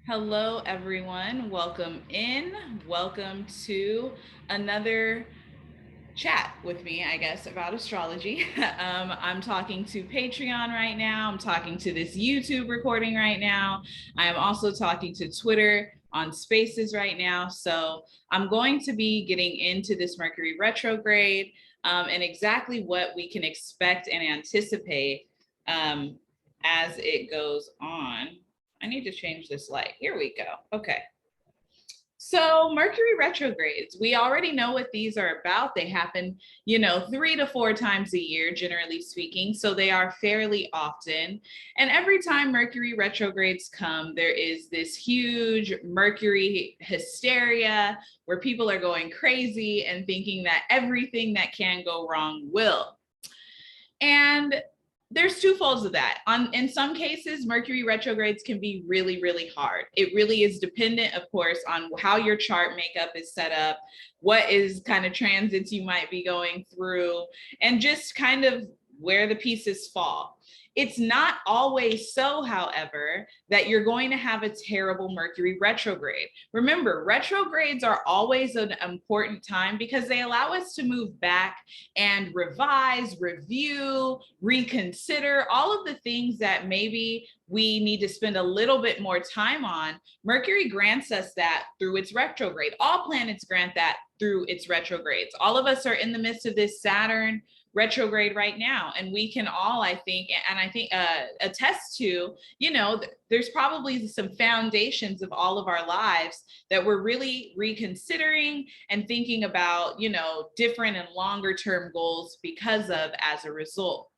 Hello, everyone. Welcome in. Welcome to another chat with me, I guess, about astrology. I'm talking to Patreon right now. I'm talking to this YouTube recording right now. I am also talking to Twitter on Spaces right now. So I'm going to be getting into this Mercury retrograde and exactly what we can expect and anticipate as it goes on. I need to change this light. Here we go. Okay. So Mercury retrogrades, we already know what these are about. They happen, 3 to 4 times a year, generally speaking. So they are fairly often. And every time Mercury retrogrades come, there is this huge Mercury hysteria where people are going crazy and thinking that everything that can go wrong will. And there's two folds of that. In some cases, Mercury retrogrades can be really, really hard. It really is dependent, of course, on how your chart makeup is set up, what is kind of transits you might be going through, and just kind of where the pieces fall. It's not always so, however, that you're going to have a terrible Mercury retrograde. Remember, retrogrades are always an important time because they allow us to move back and revise, review, reconsider all of the things that maybe we need to spend a little bit more time on. Mercury grants us that through its retrograde. All planets grant that through its retrogrades. All of us are in the midst of this Saturn retrograde right now, and we can all, I think attest to, there's probably some foundations of all of our lives that we're really reconsidering and thinking about, different and longer term goals because of, as a result.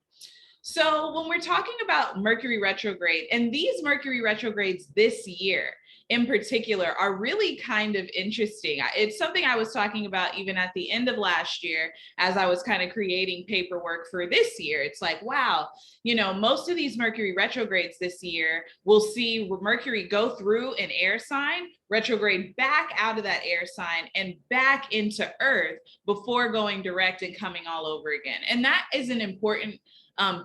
So when we're talking about Mercury retrograde, and these Mercury retrogrades this year in particular are really kind of interesting. It's something I was talking about even at the end of last year as I was kind of creating paperwork for this year. It's like, wow, most of these Mercury retrogrades this year, we'll see Mercury go through an air sign, retrograde back out of that air sign and back into Earth before going direct and coming all over again. And that is an important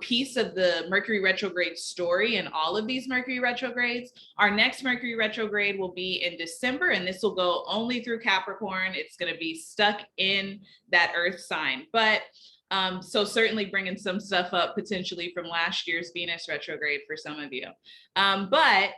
piece of the Mercury retrograde story and all of these Mercury retrogrades. Our next Mercury retrograde will be in December, and this will go only through Capricorn. It's going to be stuck in that Earth sign. But so certainly bringing some stuff up potentially from last year's Venus retrograde for some of you. But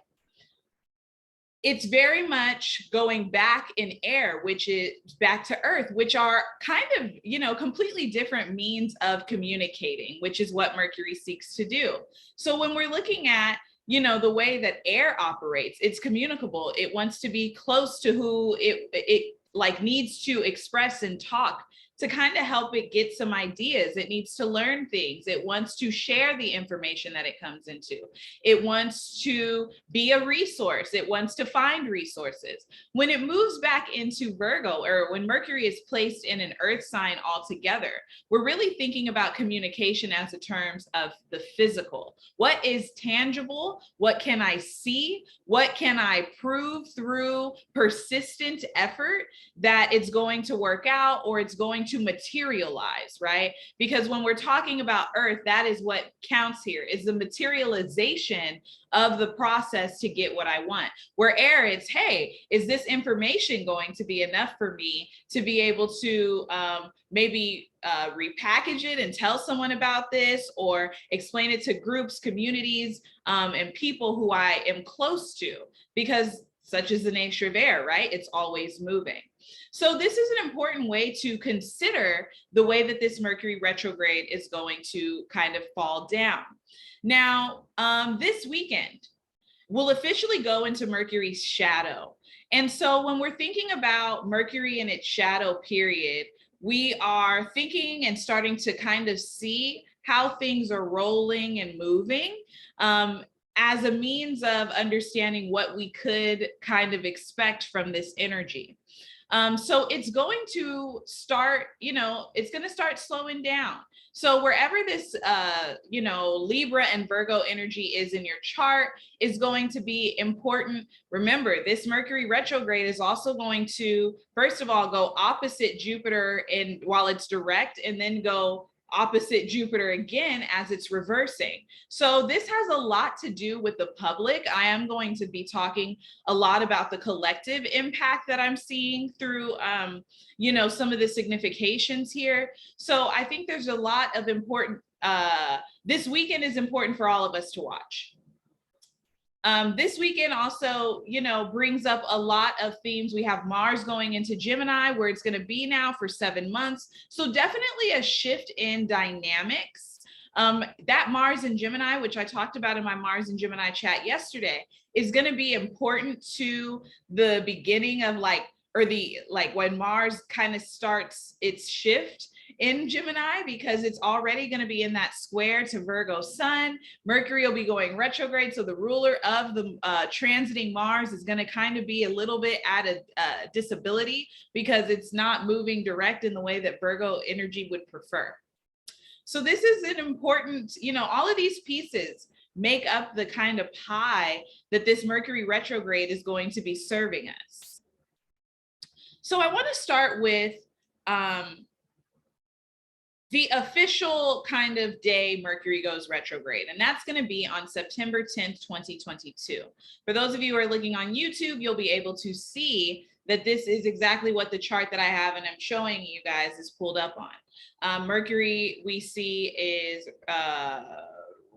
it's very much going back in air, which is back to Earth, which are kind of, completely different means of communicating, which is what Mercury seeks to do. So when we're looking at, the way that air operates, it's communicable. It wants to be close to who it like needs to express and talk to kind of help it get some ideas. It needs to learn things. It wants to share the information that it comes into. It wants to be a resource. It wants to find resources. When it moves back into Virgo, or when Mercury is placed in an Earth sign altogether, we're really thinking about communication as in terms of the physical. What is tangible? What can I see? What can I prove through persistent effort that it's going to work out or it's going to materialize, right? Because when we're talking about Earth, that is what counts here, is the materialization of the process to get what I want. Where air, it's, hey, is this information going to be enough for me to be able to maybe repackage it and tell someone about this, or explain it to groups, communities, and people who I am close to, because such is the nature of air, right? It's always moving. So this is an important way to consider the way that this Mercury retrograde is going to kind of fall down. Now, this weekend, we'll officially go into Mercury's shadow. And so when we're thinking about Mercury in its shadow period, we are thinking and starting to kind of see how things are rolling and moving as a means of understanding what we could kind of expect from this energy. So it's going to start, it's going to start slowing down. So wherever this, Libra and Virgo energy is in your chart is going to be important. Remember, this Mercury retrograde is also going to, first of all, go opposite Jupiter while it's direct, and then go opposite Jupiter again as it's reversing. So this has a lot to do with the public. I am going to be talking a lot about the collective impact that I'm seeing through, you know, some of the significations here. So I think there's a lot of important, this weekend is important for all of us to watch. This weekend also, you know, brings up a lot of themes. We have Mars going into Gemini, where it's going to be now for 7 months. So definitely a shift in dynamics. That Mars in Gemini, which I talked about in my Mars in Gemini chat yesterday, is going to be important to the beginning of when Mars kind of starts its shift in Gemini, because it's already going to be in that square to Virgo sun. Mercury will be going retrograde. So the ruler of the transiting Mars is going to kind of be a little bit at a disability, because it's not moving direct in the way that Virgo energy would prefer. So this is an important, you know, all of these pieces make up the kind of pie that this Mercury retrograde is going to be serving us. So I want to start with the official kind of day Mercury goes retrograde, and that's going to be on September 10th, 2022. For those of you who are looking on YouTube, you'll be able to see that this is exactly what the chart that I have and I'm showing you guys is pulled up on. Mercury, we see, is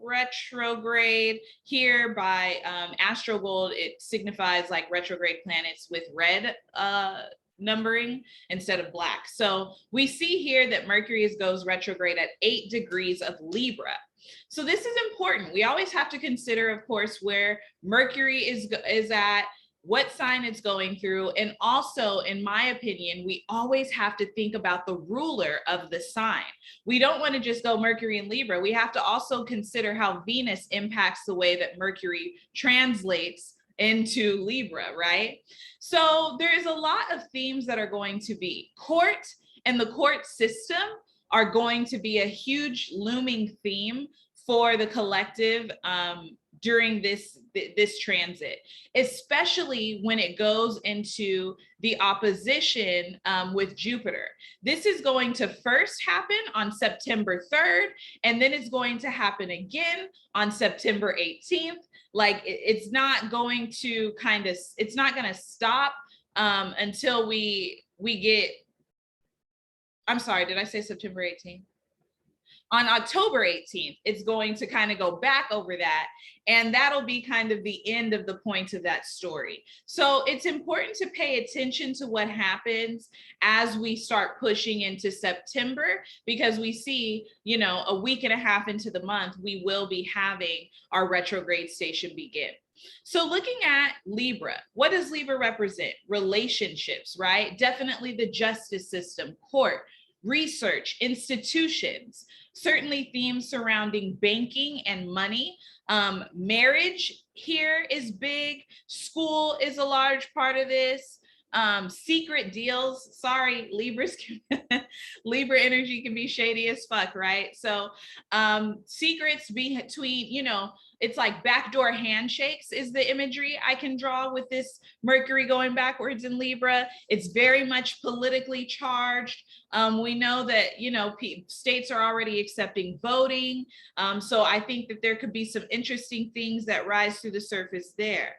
retrograde here by AstroGold. It signifies like retrograde planets with red numbering instead of black. So we see here that Mercury goes retrograde at 8 degrees of Libra. So this is important. We always have to consider, of course, where Mercury is at, what sign it's going through. And also, in my opinion, we always have to think about the ruler of the sign. We don't want to just go Mercury in Libra. We have to also consider how Venus impacts the way that Mercury translates into Libra, right? So there's a lot of themes that are going to be court, and the court system are going to be a huge looming theme for the collective during this transit, especially when it goes into the opposition with Jupiter. This is going to first happen on September 3rd, and then it's going to happen again on September 18th. Like it's not going to it's not going to stop until we get, I'm sorry, did I say September 18th? On October 18th, it's going to kind of go back over that, and that'll be kind of the end of the point of that story. So it's important to pay attention to what happens as we start pushing into September, because we see, you know, a week and a half into the month, we will be having our retrograde station begin. So looking at Libra, what does Libra represent? Relationships, right? Definitely the justice system, court, research, institutions, certainly themes surrounding banking and money. Marriage here is big. School is a large part of this. Secret deals. Sorry, Libra energy can be shady as fuck, right? So secrets between, you know, it's like backdoor handshakes is the imagery I can draw with this Mercury going backwards in Libra. It's very much politically charged. We know that, you know, states are already accepting voting. So I think that there could be some interesting things that rise to the surface there.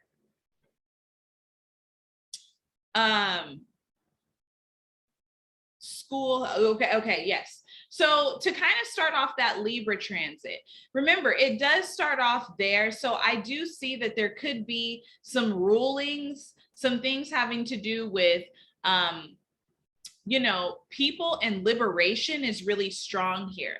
School, okay, yes. So to kind of start off that Libra transit, remember, it does start off there. So I do see that there could be some rulings, some things having to do with, you know, people and liberation is really strong here.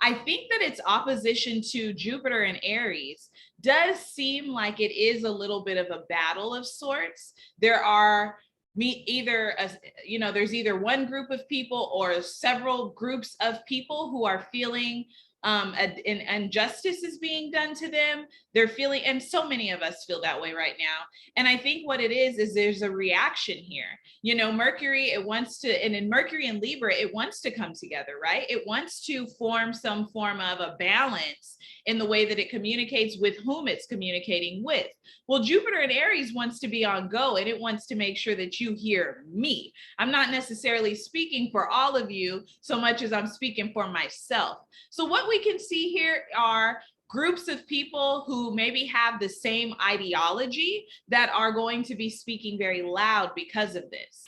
I think that its opposition to Jupiter and Aries does seem like it is a little bit of a battle of sorts. There are there's either one group of people or several groups of people who are feeling and injustice is being done to them. They're feeling, and so many of us feel that way right now. And I think what it is there's a reaction here. You know, Mercury, it wants to, and in Mercury and Libra, it wants to come together, right? It wants to form some form of a balance in the way that it communicates with whom it's communicating with. Well, Jupiter in Aries wants to be on go, and it wants to make sure that you hear me. I'm not necessarily speaking for all of you so much as I'm speaking for myself. So what we can see here are groups of people who maybe have the same ideology that are going to be speaking very loud because of this.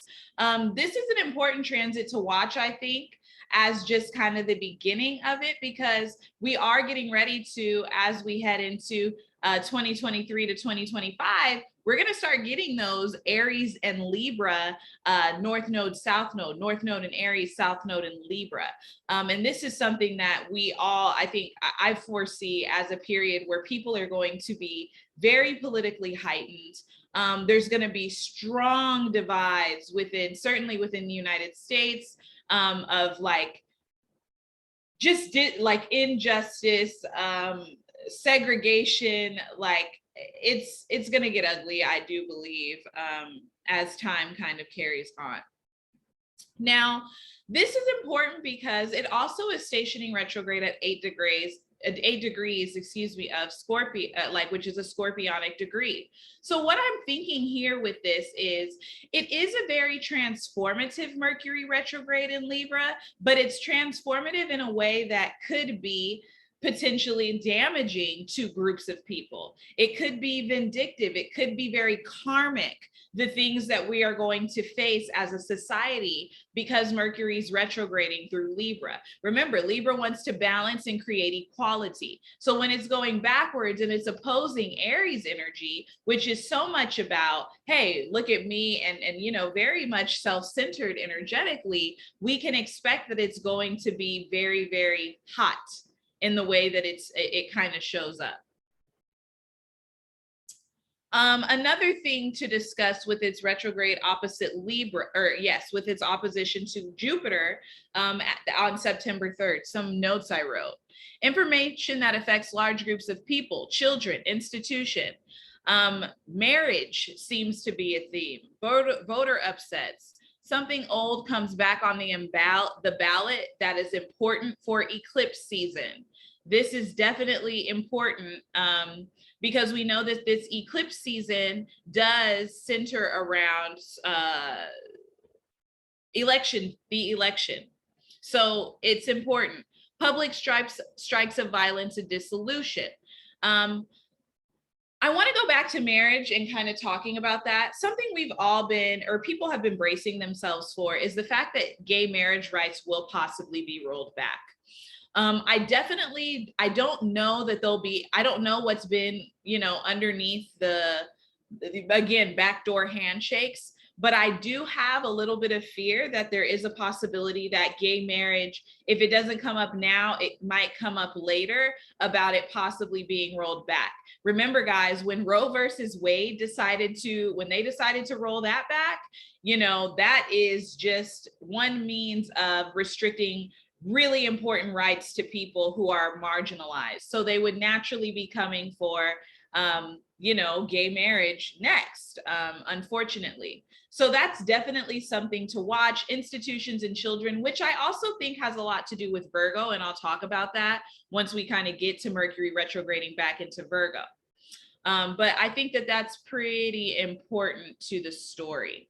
This is an important transit to watch, I think, as just kind of the beginning of it, because we are getting ready to, as we head into 2023 to 2025, we're going to start getting those Aries and Libra, North Node, South Node, North Node in Aries, South Node in Libra. And this is something that we all, I think, I foresee as a period where people are going to be very politically heightened. There's going to be strong divides within, certainly within the United States, of like, just like injustice, segregation, like it's going to get ugly, I do believe, as time kind of carries on. Now, this is important because it also is stationing retrograde at 8 degrees, of Scorpio, which is a scorpionic degree. So what I'm thinking here with this is, it is a very transformative Mercury retrograde in Libra, but it's transformative in a way that could be potentially damaging to groups of people. It could be vindictive. It could be very karmic, the things that we are going to face as a society because Mercury's retrograding through Libra. Remember, Libra wants to balance and create equality. So when it's going backwards and it's opposing Aries energy, which is so much about, hey, look at me, and you know, very much self-centered energetically, we can expect that it's going to be very, very hot in the way that it kind of shows up. Another thing to discuss with its retrograde opposite Libra, with its opposition to Jupiter on September 3rd, some notes I wrote. Information that affects large groups of people, children, institution. Marriage seems to be a theme. Voter upsets. Something old comes back on the ballot that is important for eclipse season. This is definitely important because we know that this eclipse season does center around the election. So it's important. Public strikes of violence and dissolution. I want to go back to marriage and kind of talking about that. Something we've all been, or people have been bracing themselves for, is the fact that gay marriage rights will possibly be rolled back. I don't know that there'll be, I don't know what's been, you know, underneath again, backdoor handshakes, but I do have a little bit of fear that there is a possibility that gay marriage, if it doesn't come up now, it might come up later, about it possibly being rolled back. Remember, guys, when Roe versus Wade decided to roll that back, you know, that is just one means of restricting really important rights to people who are marginalized. So they would naturally be coming for, you know, gay marriage next, unfortunately. So that's definitely something to watch. Institutions and children, which I also think has a lot to do with Virgo, and I'll talk about that once we kind of get to Mercury retrograding back into Virgo. But I think that that's pretty important to the story.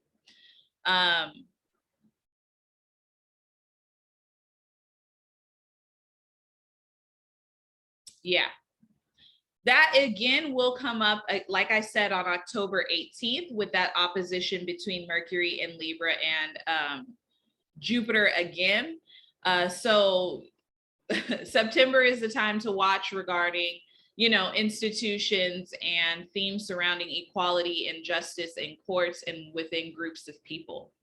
Yeah. That again will come up, like I said, on October 18th with that opposition between Mercury and Libra and Jupiter again. So September is the time to watch regarding, you know, institutions and themes surrounding equality and justice in courts and within groups of people.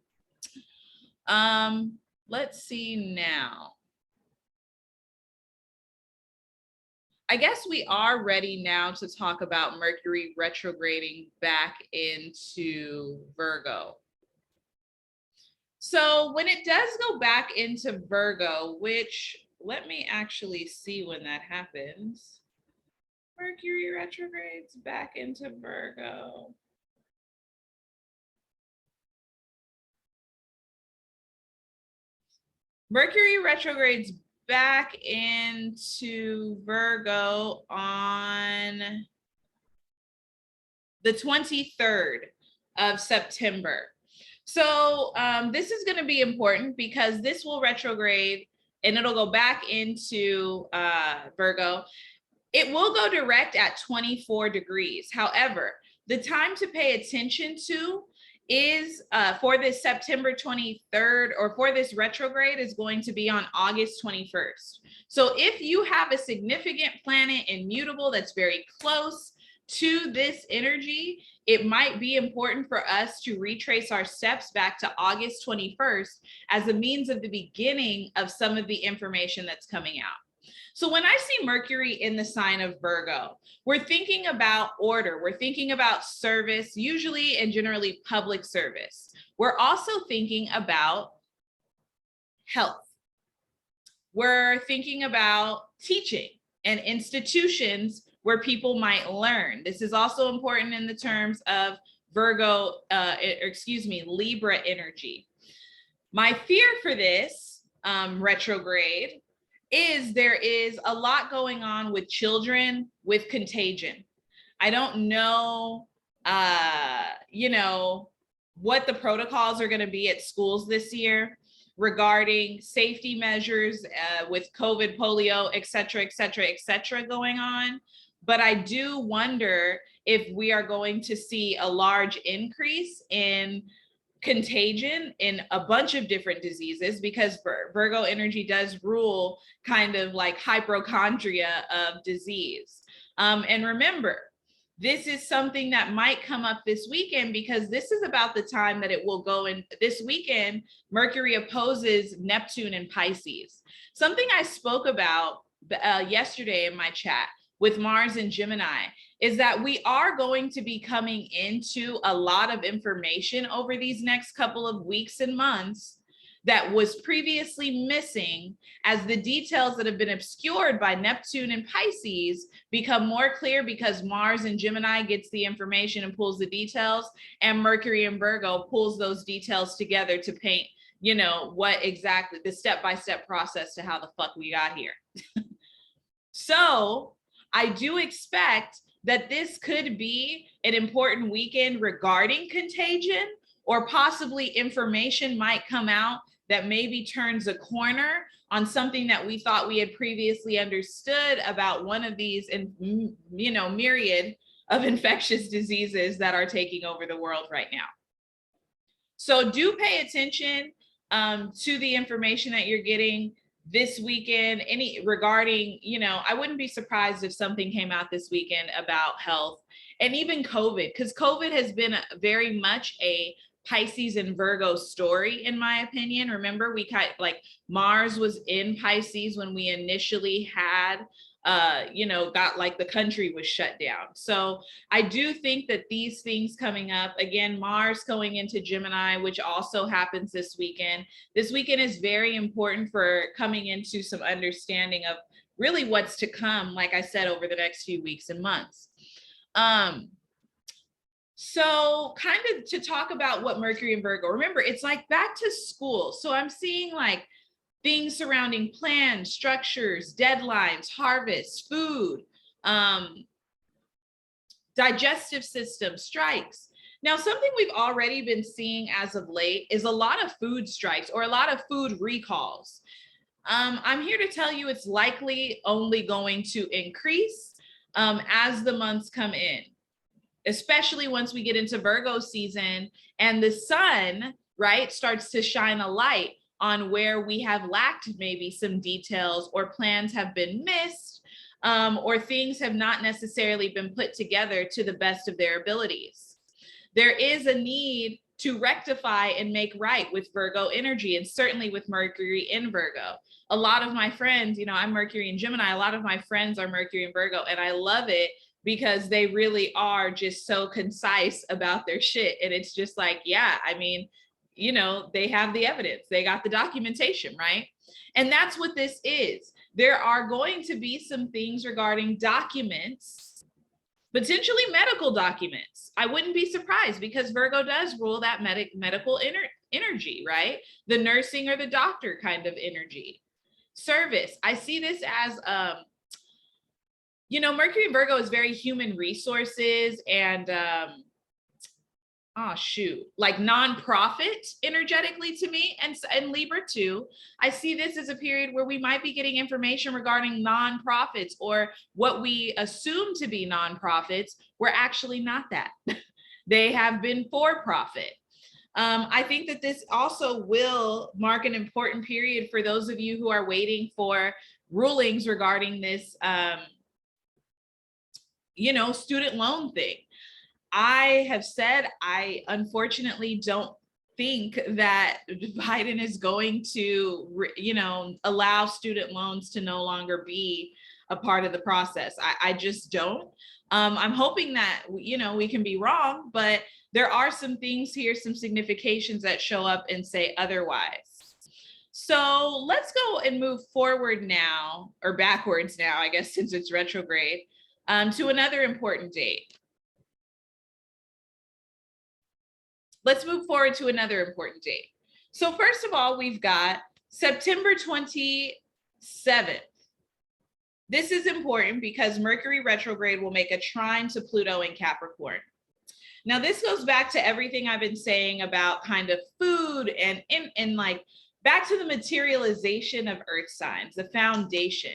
Let's see now. I guess we are ready now to talk about Mercury retrograding back into Virgo. So when it does go back into Virgo, which let me actually see when that happens. Mercury retrogrades back into Virgo. Mercury retrogrades back into Virgo on the 23rd of September. So this is going to be important because this will retrograde and it'll go back into Virgo. It will go direct at 24 degrees. However, the time to pay attention to is for this September 23rd or for this retrograde is going to be on August 21st. So if you have a significant planet immutable that's very close to this energy, it might be important for us to retrace our steps back to August 21st as a means of the beginning of some of the information that's coming out. So when I see Mercury in the sign of Virgo, we're thinking about order. We're thinking about service, usually and generally public service. We're also thinking about health. We're thinking about teaching and institutions where people might learn. This is also important in the terms of Virgo, Libra energy. My fear for this retrograde is there is a lot going on with children with contagion. I don't know, what the protocols are going to be at schools this year regarding safety measures with COVID, polio, et cetera, going on. But I do wonder if we are going to see a large increase in contagion in a bunch of different diseases because Virgo energy does rule kind of like hypochondria of disease. And remember, this is something that might come up this weekend because this is about the time that it will go in. This weekend, Mercury opposes Neptune in Pisces. Something I spoke about yesterday in my chat with Mars and Gemini is that we are going to be coming into a lot of information over these next couple of weeks and months that was previously missing as the details that have been obscured by Neptune and Pisces become more clear because Mars and Gemini gets the information and pulls the details, and Mercury and Virgo pulls those details together to paint, what exactly the step-by-step process to how the fuck we got here. So I do expect that this could be an important weekend regarding contagion, or possibly information might come out that maybe turns a corner on something that we thought we had previously understood about one of these, myriad of infectious diseases that are taking over the world right now. So do pay attention to the information that you're getting this weekend, regarding, I wouldn't be surprised if something came out this weekend about health and even COVID, because COVID has been very much a Pisces and Virgo story, in my opinion. Remember, we Mars was in Pisces when we initially had got the country was shut down. So I do think that these things coming up, again, Mars going into Gemini, which also happens this weekend. This weekend is very important for coming into some understanding of really what's to come, like I said, over the next few weeks and months. So kind of to talk about what Mercury and Virgo, remember, it's like back to school. So I'm seeing things surrounding plans, structures, deadlines, harvests, food, digestive system, strikes. Now, something we've already been seeing as of late is a lot of food strikes or a lot of food recalls. I'm here to tell you it's likely only going to increase as the months come in, especially once we get into Virgo season and the sun, right, starts to shine a light on where we have lacked maybe some details, or plans have been missed, or things have not necessarily been put together to the best of their abilities. There is a need to rectify and make right with Virgo energy, and certainly with Mercury in Virgo. A lot of my friends, I'm Mercury and Gemini, a lot of my friends are Mercury and Virgo, and I love it because they really are just so concise about their shit. And it's just you know, they have the evidence, they got the documentation, right? And that's what this is. There are going to be some things regarding documents, potentially medical documents. I wouldn't be surprised, because Virgo does rule that medical energy, right? The nursing or the doctor kind of energy. Service. I see this as, you know, Mercury in Virgo is very human resources and, oh shoot, like nonprofit energetically to me, and Libra too. I see this as a period where we might be getting information regarding nonprofits, or what we assume to be nonprofits were actually not that. They have been for profit. I think that this also will mark an important period for those of you who are waiting for rulings regarding this, you know, student loan thing. I have said, I unfortunately don't think that Biden is going to, you know, allow student loans to no longer be a part of the process. I just don't. I'm hoping that, you know, we can be wrong, but there are some things here, some significations that show up and say otherwise. So let's go and move forward now, or backwards now, I guess, since it's retrograde, to another important date. Let's move forward to another important date. So first of all, we've got September 27th. This is important because Mercury retrograde will make a trine to Pluto in Capricorn. Now, this goes back to everything I've been saying about kind of food and like back to the materialization of earth signs, the foundation.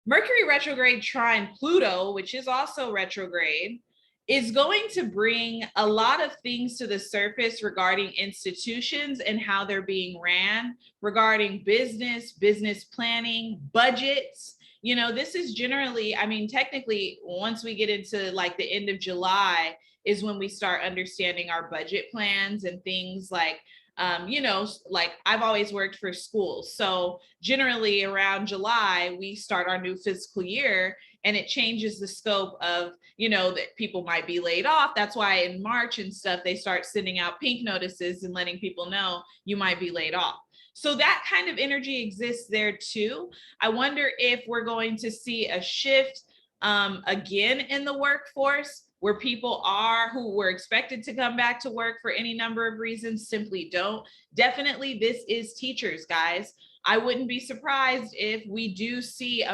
Mercury retrograde trine Pluto, which is also retrograde, is going to bring a lot of things to the surface regarding institutions and how they're being ran, regarding business planning, budgets. You know, this is generally, I mean, technically, once we get into like the end of July is when we start understanding our budget plans and things like, you know, like I've always worked for schools. So generally around July, we start our new fiscal year, and it changes the scope of, you know, that people might be laid off. That's why in March and stuff, they start sending out pink notices and letting people know you might be laid off. So that kind of energy exists there too. I wonder if we're going to see a shift again in the workforce, where people are who were expected to come back to work for any number of reasons simply don't. Definitely this is teachers, guys. I wouldn't be surprised if we do see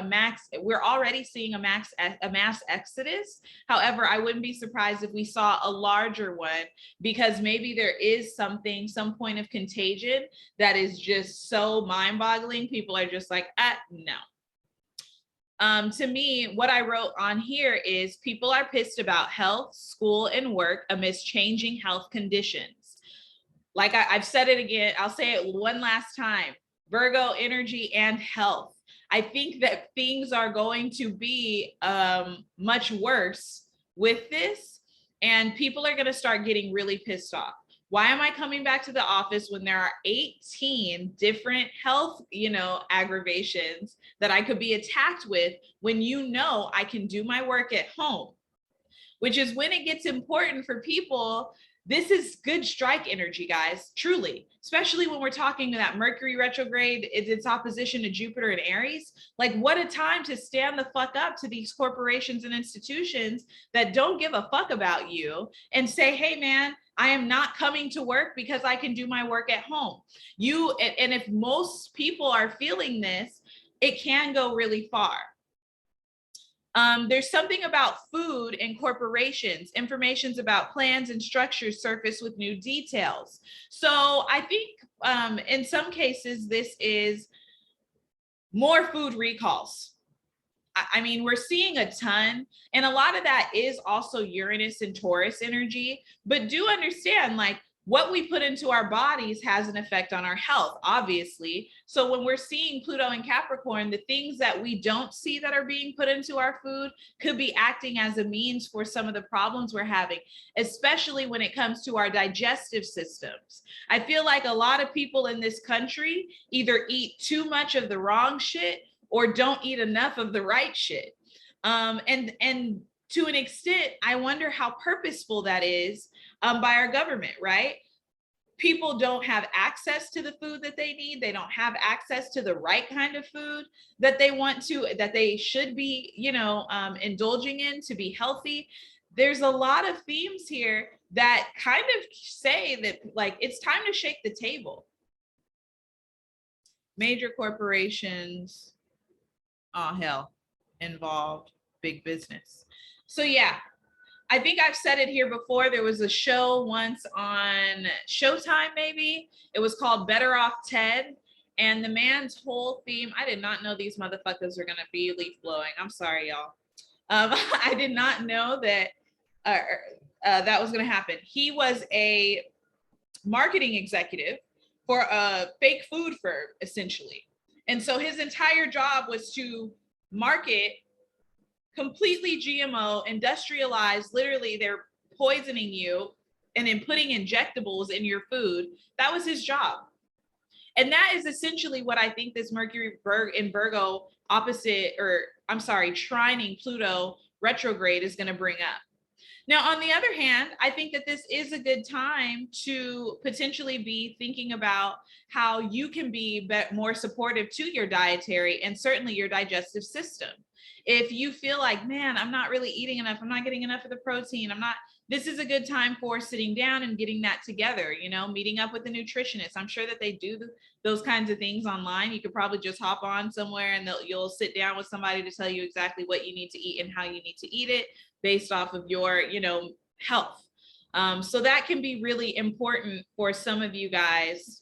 we're already seeing a mass exodus. However, I wouldn't be surprised if we saw a larger one, because maybe there is some point of contagion that is just so mind-boggling. People are just like, no. To me, what I wrote on here is people are pissed about health, school, and work amidst changing health conditions. Like I've said it again, I'll say it one last time. Virgo energy and health. I think that things are going to be much worse with this, and people are going to start getting really pissed off. Why am I coming back to the office when there are 18 different health, you know, aggravations that I could be attacked with, when you know I can do my work at home? Which is when it gets important for people. This is good strike energy, guys, truly, especially when we're talking that Mercury retrograde, its opposition to Jupiter and Aries. Like, what a time to stand the fuck up to these corporations and institutions that don't give a fuck about you and say, hey, man, I am not coming to work because I can do my work at home. And if most people are feeling this, it can go really far. There's something about food and corporations. Informations about plans and structures surface with new details. So I think in some cases, this is more food recalls. I mean, we're seeing a ton, and a lot of that is also Uranus and Taurus energy, but do understand, like, what we put into our bodies has an effect on our health, obviously. So when we're seeing Pluto and Capricorn, the things that we don't see that are being put into our food could be acting as a means for some of the problems we're having, especially when it comes to our digestive systems. I feel like a lot of people in this country either eat too much of the wrong shit or don't eat enough of the right shit. And to an extent, I wonder how purposeful that is by our government, right? people don't have access to the food that they need. They don't have access to the right kind of food that they should be, indulging in to be healthy. There's a lot of themes here that kind of say that, like, it's time to shake the table. Major corporations, oh hell, involved, big business. So yeah, I think I've said it here before. There was a show once on Showtime, maybe. It was called Better Off Ted. And the man's whole theme, I did not know these motherfuckers are going to be leaf blowing. I'm sorry, y'all. I did not know that that was going to happen. He was a marketing executive for a fake food firm, essentially. And so his entire job was to market completely GMO, industrialized, literally they're poisoning you and then putting injectables in your food. That was his job. And that is essentially what I think this Mercury in Virgo trining Pluto retrograde is going to bring up. Now, on the other hand, I think that this is a good time to potentially be thinking about how you can be more supportive to your dietary and certainly your digestive system. If you feel like, man, I'm not really eating enough, I'm not getting enough of the protein, this is a good time for sitting down and getting that together, meeting up with a nutritionist. I'm sure that they do those kinds of things online. You could probably just hop on somewhere and you'll sit down with somebody to tell you exactly what you need to eat and how you need to eat it based off of your, health. So that can be really important for some of you guys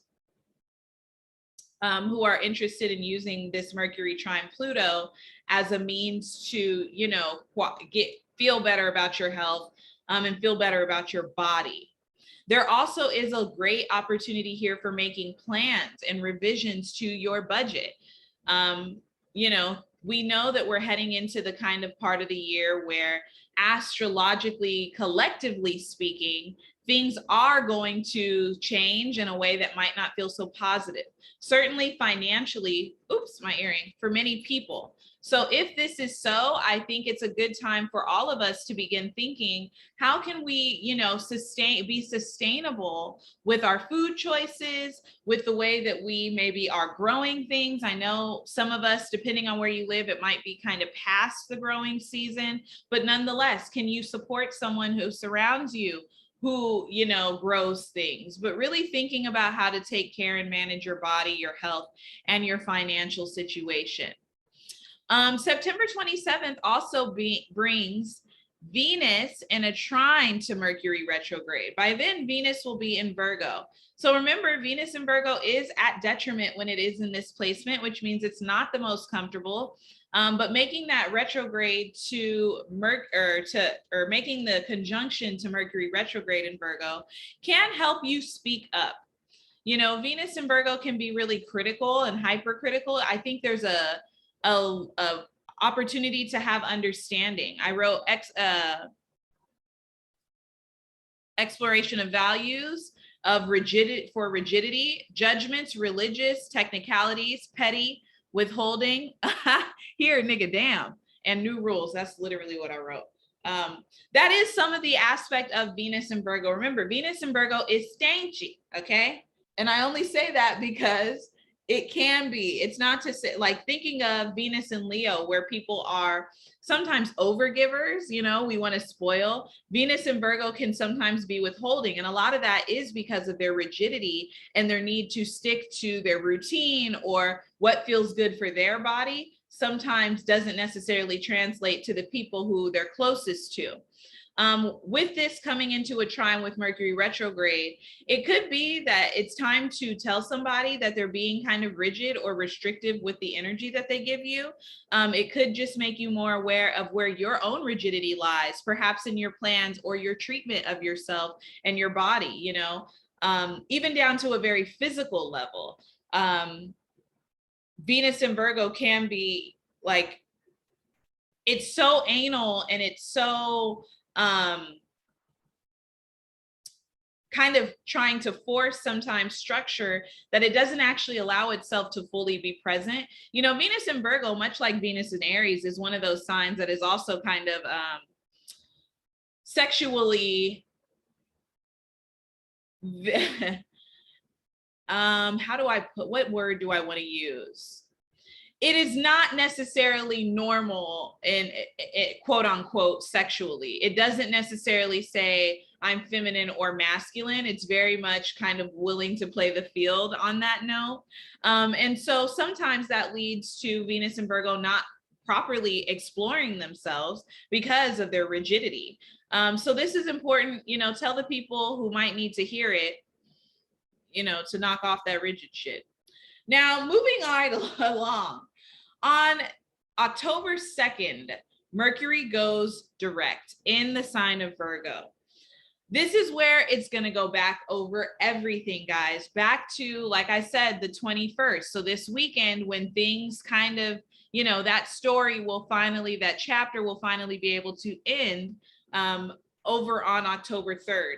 who are interested in using this Mercury trine Pluto as a means to, feel better about your health and feel better about your body. There also is a great opportunity here for making plans and revisions to your budget. We know that we're heading into the kind of part of the year where astrologically, collectively speaking, things are going to change in a way that might not feel so positive. Certainly financially, my earring, for many people. So if this is so, I think it's a good time for all of us to begin thinking, how can we, be sustainable with our food choices, with the way that we maybe are growing things. I know some of us, depending on where you live, it might be kind of past the growing season, but nonetheless, can you support someone who surrounds you who, grows things, but really thinking about how to take care and manage your body, your health, and your financial situation. September 27th also brings Venus in a trine to Mercury retrograde. By then, Venus will be in Virgo. So remember, Venus in Virgo is at detriment when it is in this placement, which means it's not the most comfortable. But making that retrograde to making the conjunction to Mercury retrograde in Virgo can help you speak up. Venus in Virgo can be really critical and hypercritical. I think there's a opportunity to have understanding. I wrote exploration of values of rigidity, judgments, religious, technicalities, petty, withholding, here, nigga, damn, and new rules. That's literally what I wrote. That is some of the aspect of Venus in Virgo. Remember, Venus in Virgo is stanky, okay? And I only say that because it can be. It's not to say, like, thinking of Venus in Leo, where people are sometimes overgivers, we want to spoil. Venus in Virgo can sometimes be withholding. And a lot of that is because of their rigidity and their need to stick to their routine or what feels good for their body sometimes doesn't necessarily translate to the people who they're closest to. With this coming into a trine with Mercury retrograde, it could be that it's time to tell somebody that they're being kind of rigid or restrictive with the energy that they give you. It could just make you more aware of where your own rigidity lies, perhaps in your plans or your treatment of yourself and your body, even down to a very physical level. Venus in Virgo can be like, it's so anal and it's so kind of trying to force sometimes structure that it doesn't actually allow itself to fully be present. Venus in Virgo, much like Venus in Aries, is one of those signs that is also kind of sexually how do I put, what word do I want to use? It is not necessarily normal in quote unquote sexually. It doesn't necessarily say I'm feminine or masculine. It's very much kind of willing to play the field on that note. And so sometimes that leads to Venus and Virgo not properly exploring themselves because of their rigidity. So this is important, you know, tell the people who might need to hear it, you know, to knock off that rigid shit. Now, moving right along, on October 2nd, Mercury goes direct in the sign of Virgo. This is where it's going to go back over everything, guys, back to, like I said, the 21st. So this weekend, when things kind of, you know, that story will finally, that chapter will finally be able to end over on October 3rd.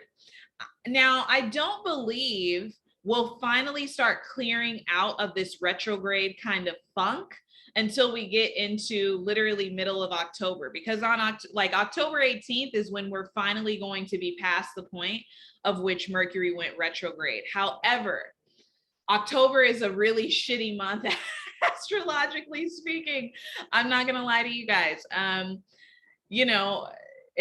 Now, I don't believe we'll finally start clearing out of this retrograde kind of funk until we get into literally middle of October, because on like October 18th is when we're finally going to be past the point of which Mercury went retrograde. However, October is a really shitty month astrologically speaking. I'm not gonna lie to you guys. You know,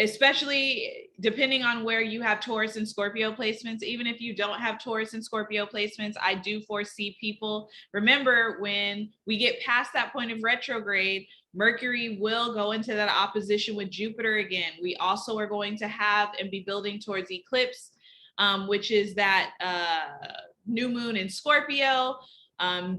especially depending on where you have Taurus and Scorpio placements. Even if you don't have Taurus and Scorpio placements, I do foresee people, remember, when we get past that point of retrograde, Mercury will go into that opposition with Jupiter again. We also are going to have and be building towards eclipse, which is that new moon in Scorpio.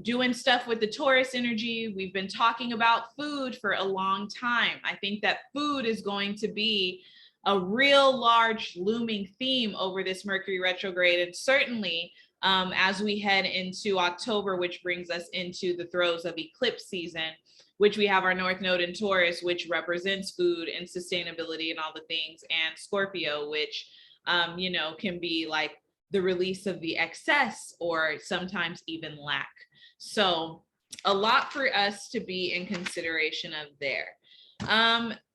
Doing stuff with the Taurus energy. We've been talking about food for a long time. I think that food is going to be a real large looming theme over this Mercury retrograde. And certainly as we head into October, which brings us into the throes of eclipse season, which we have our North Node in Taurus, which represents food and sustainability and all the things, and Scorpio, which, you know, can be like the release of the excess or sometimes even lack. So a lot for us to be in consideration of there.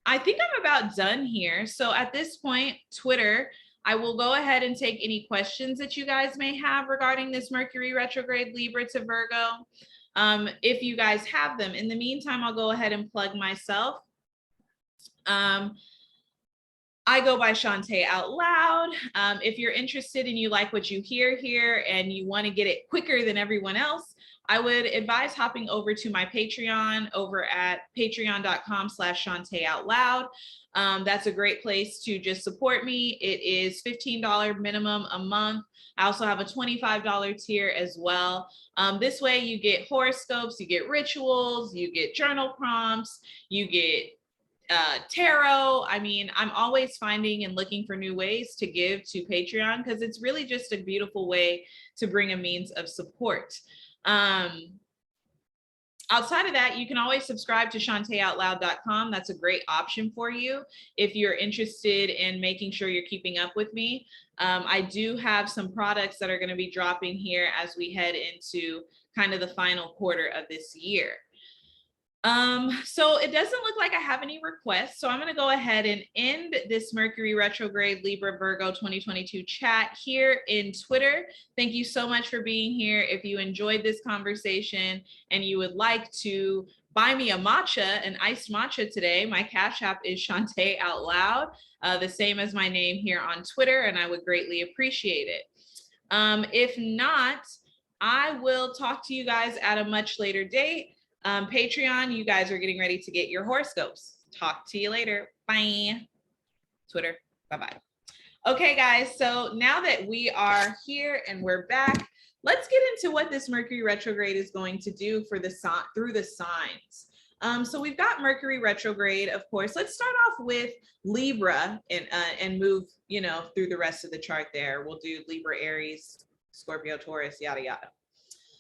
I think I'm about done here. So at this point, Twitter, I will go ahead and take any questions that you guys may have regarding this Mercury retrograde Libra to Virgo. If you guys have them. In the meantime, I'll go ahead and plug myself. I go by ShawnteOutLoud. If you're interested and you like what you hear here and you want to get it quicker than everyone else, I would advise hopping over to my Patreon over at patreon.com/ShawnteOutloud. That's a great place to just support me. It is $15 minimum a month. I also have a $25 tier as well. This way you get horoscopes, you get rituals, you get journal prompts, you get tarot. I mean, I'm always finding and looking for new ways to give to Patreon because it's really just a beautiful way to bring a means of support. Outside of that, you can always subscribe to ShawnteOutLoud.com. That's a great option for you if you're interested in making sure you're keeping up with me. I do have some products that are going to be dropping here as we head into kind of the final quarter of this year. So it doesn't look like I have any requests. So I'm going to go ahead and end this Mercury retrograde Libra-Virgo 2022 chat here in Twitter. Thank you so much for being here. If you enjoyed this conversation and you would like to buy me a matcha, an iced matcha today, my Cash App is ShawnteOutLoud, the same as my name here on Twitter, and I would greatly appreciate it. If not, I will talk to you guys at a much later date. Patreon, you guys are getting ready to get your horoscopes. Talk to you later. Bye. Twitter, bye-bye. Okay, guys, so now that we are here and we're back, let's get into what this Mercury retrograde is going to do for the through the signs. So we've got Mercury retrograde, of course. Let's start off with Libra and move, you know, through the rest of the chart there. We'll do Libra, Aries, Scorpio, Taurus, yada, yada.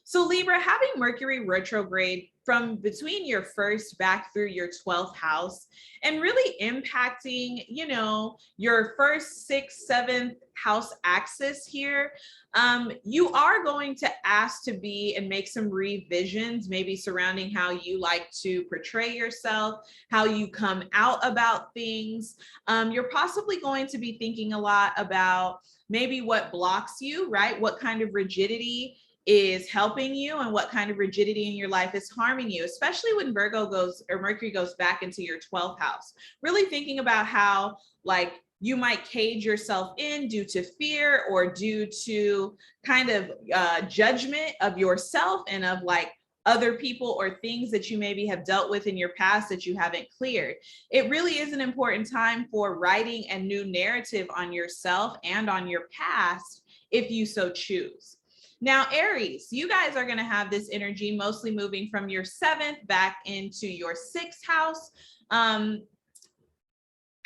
So Libra, having Mercury retrograde from between your first back through your 12th house and really impacting, you know, your first 6th, 7th house axis here, you are going to ask to be and make some revisions, maybe surrounding how you like to portray yourself, how you come out about things. You're possibly going to be thinking a lot about maybe what blocks you, right? What kind of rigidity is helping you and what kind of rigidity in your life is harming you, especially when Virgo goes, or Mercury goes back into your 12th house. Really thinking about how like you might cage yourself in due to fear or due to kind of judgment of yourself and of like other people or things that you maybe have dealt with in your past that you haven't cleared. It really is an important time for writing a new narrative on yourself and on your past if you so choose. Now, Aries, you guys are going to have this energy mostly moving from your 7th back into your 6th house,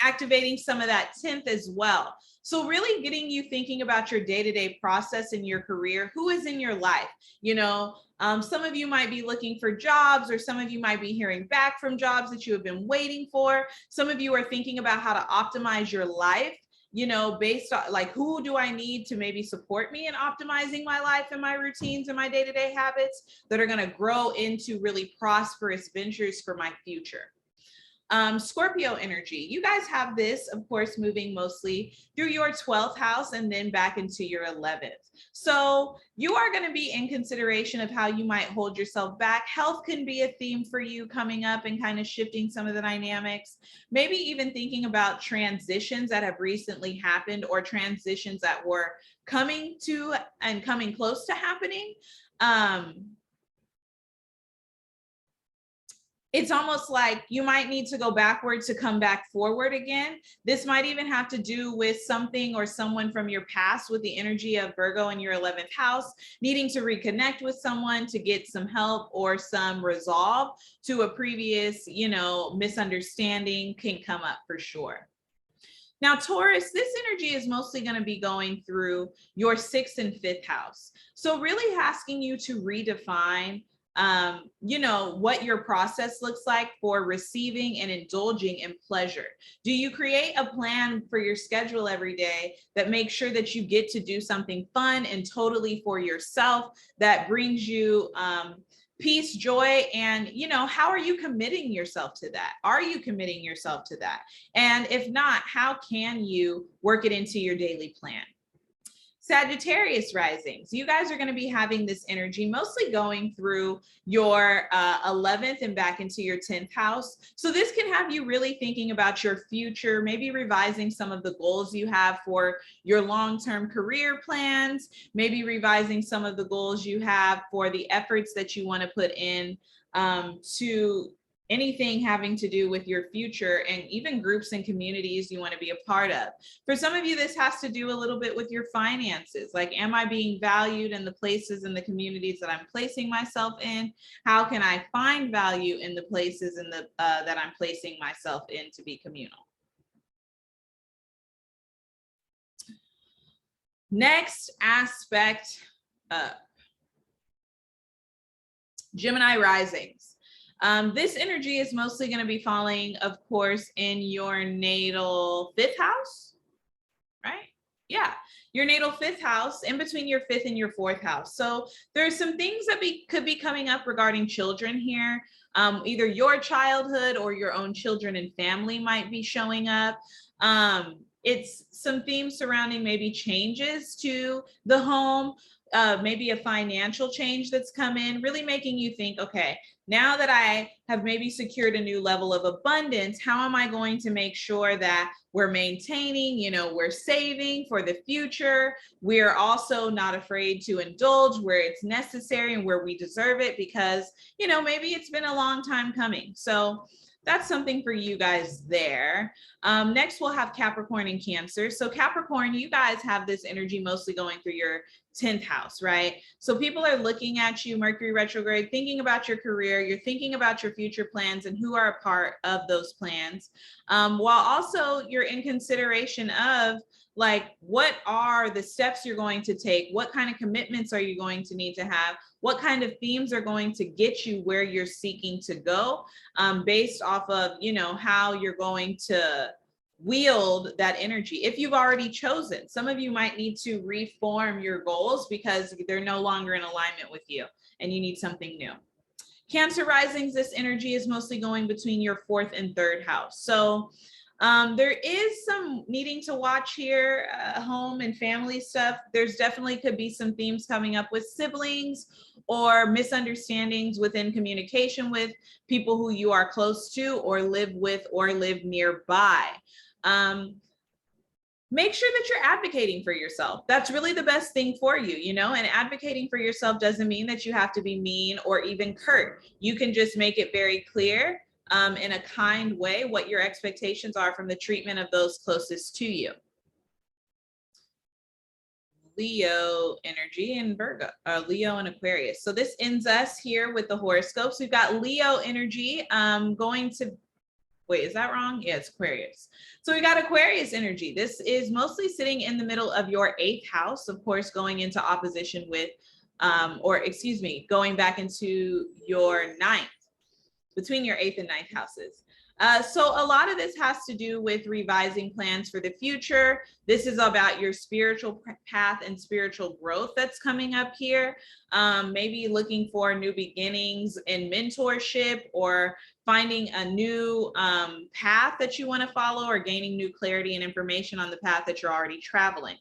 activating some of that 10th as well. So really getting you thinking about your day-to-day process in your career. Who is in your life? You know, some of you might be looking for jobs, or some of you might be hearing back from jobs that you have been waiting for. Some of you are thinking about how to optimize your life, you know, based on like, who do I need to maybe support me in optimizing my life and my routines and my day-to-day habits that are going to grow into really prosperous ventures for my future. Scorpio energy, you guys have this, of course, moving mostly through your 12th house and then back into your 11th. So you are going to be in consideration of how you might hold yourself back. Health can be a theme for you coming up and kind of shifting some of the dynamics. Maybe even thinking about transitions that have recently happened or transitions that were coming to and coming close to happening. It's almost like you might need to go backward to come back forward again. This might even have to do with something or someone from your past with the energy of Virgo in your 11th house, needing to reconnect with someone to get some help or some resolve to a previous, you know, misunderstanding can come up for sure. Now, Taurus, this energy is mostly going to be going through your 6th and 5th house. So really asking you to redefine you know, what your process looks like for receiving and indulging in pleasure. Do you create a plan for your schedule every day that makes sure that you get to do something fun and totally for yourself that brings you peace, joy, and, you know, how are you committing yourself to that? Are you committing yourself to that? And if not, how can you work it into your daily plan? Sagittarius risings, you guys are going to be having this energy mostly going through your 11th and back into your 10th house. So this can have you really thinking about your future, maybe revising some of the goals you have for your long-term career plans, maybe revising some of the goals you have for the efforts that you want to put in to anything having to do with your future, and even groups and communities you want to be a part of. For some of you, this has to do a little bit with your finances. Like, am I being valued in the places and the communities that I'm placing myself in? How can I find value in the places in the that I'm placing myself in to be communal? Next aspect, Gemini risings. This energy is mostly going to be falling, of course, in your natal 5th house, right? Yeah, your natal 5th house, in between your 5th and your 4th house. So there's some things that could be coming up regarding children here. Either your childhood or your own children and family might be showing up. It's some themes surrounding maybe changes to the home, maybe a financial change that's come in, really making you think, okay, now that I have maybe secured a new level of abundance, how am I going to make sure that we're maintaining, you know, we're saving for the future. We're also not afraid to indulge where it's necessary and where we deserve it, because, you know, maybe it's been a long time coming. So that's something for you guys there. Next, we'll have Capricorn and Cancer. So Capricorn, you guys have this energy mostly going through your 10th house, right? So people are looking at you, Mercury retrograde, thinking about your career, you're thinking about your future plans and who are a part of those plans, while also you're in consideration of, like, what are the steps you're going to take? What kind of commitments are you going to need to have? What kind of themes are going to get you where you're seeking to go, based off of, you know, how you're going to wield that energy. If you've already chosen, some of you might need to reform your goals because they're no longer in alignment with you and you need something new. Cancer risings, this energy is mostly going between your 4th and 3rd house. So There is some needing to watch here, home and family stuff. There's definitely could be some themes coming up with siblings or misunderstandings within communication with people who you are close to or live with or live nearby. Make sure that you're advocating for yourself. That's really the best thing for you, you know, and advocating for yourself doesn't mean that you have to be mean or even curt. You can just make it very clear in a kind way what your expectations are from the treatment of those closest to you. Leo energy and Virgo, Leo and Aquarius. So this ends us here with the horoscopes. We've got Leo energy going to, wait, is that wrong? Yeah, it's Aquarius. So we got Aquarius energy. This is mostly sitting in the middle of your 8th house, of course, going into opposition with, going back into your 9th, between your 8th and 9th houses. So a lot of this has to do with revising plans for the future. This is about your spiritual path and spiritual growth that's coming up here. Maybe looking for new beginnings in mentorship or finding a new path that you want to follow or gaining new clarity and information on the path that you're already traveling.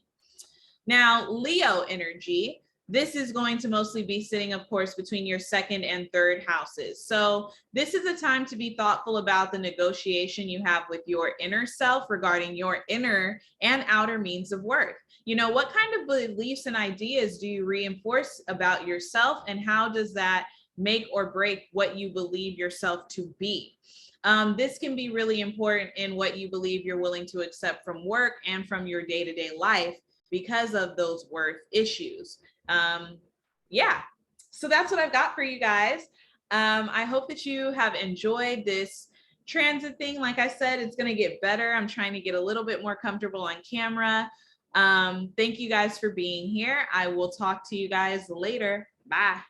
Now, Leo energy. This is going to mostly be sitting, of course, between your 2nd and 3rd houses. So this is a time to be thoughtful about the negotiation you have with your inner self regarding your inner and outer means of worth. You know, what kind of beliefs and ideas do you reinforce about yourself, and how does that make or break what you believe yourself to be? This can be really important in what you believe you're willing to accept from work and from your day-to-day life because of those worth issues. Yeah, so that's what I've got for you guys. I hope that you have enjoyed this transit thing. Like I said, it's going to get better. I'm trying to get a little bit more comfortable on camera. Thank you guys for being here. I will talk to you guys later. Bye.